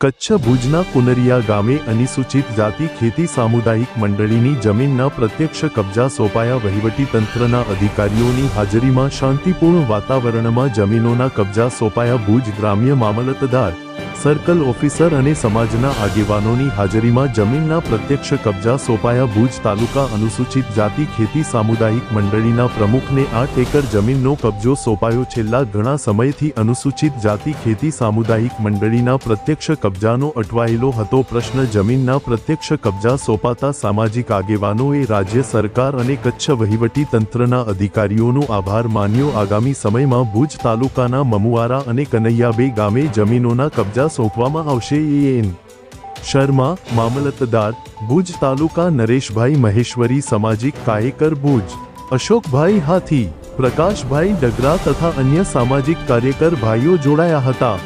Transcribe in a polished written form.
કચ્છ ભુજના કુનરિયા ગામે અનુસૂચિત જાતિ ખેતી સામુદાયિક મંડળીની જમીનના પ્રત્યક્ષ કબજા સોંપાયા. વહીવટી તંત્રના અધિકારીઓની હાજરીમાં શાંતિપૂર્ણ વાતાવરણમાં જમીનોના કબજા સોંપાયા. ભુજ ગ્રામ્ય મામલતદાર, સર્કલ ઓફિસર અને સમાજના આગેવાનોની હાજરીમાં જમીનના પ્રત્યક્ષ કબજા સોંપાયા. ભુજ તાલુકા અનુસૂચિત જાતિ ખેતી સામુદાયિક મંડળીના પ્રમુખને 8 એકર જમીનનો કબજો સોંપાયો. છેલ્લા ઘણા સમયથી અનુસૂચિત જાતિ ખેતી સામુદાયિક મંડળીના પ્રત્યક્ષ કબજાનો અટવાયેલો હતો. પ્રશ્ન જમીનના પ્રત્યક્ષ કબજા સોંપાતા સામાજિક આગેવાનોએ રાજ્ય સરકાર અને કચ્છ વહીવટી તંત્રના અધિકારીઓનો આભાર માન્યો. આગામી સમયમાં ભુજ તાલુકાના મમુઆરા અને કનૈયાબે ગામે જમીનોના કબજા સોંપવામાં આવશે. એન શર્મા, મામલતદાર, ભુજ તાલુકા. નરેશભાઈ મહેશ્વરી, સામાજિક કાર્યકર, ભુજ. અશોકભાઈ હાથી, પ્રકાશભાઈ ડગરા તથા અન્ય સામાજિક કાર્યકર ભાઈઓ જોડાયા હતા.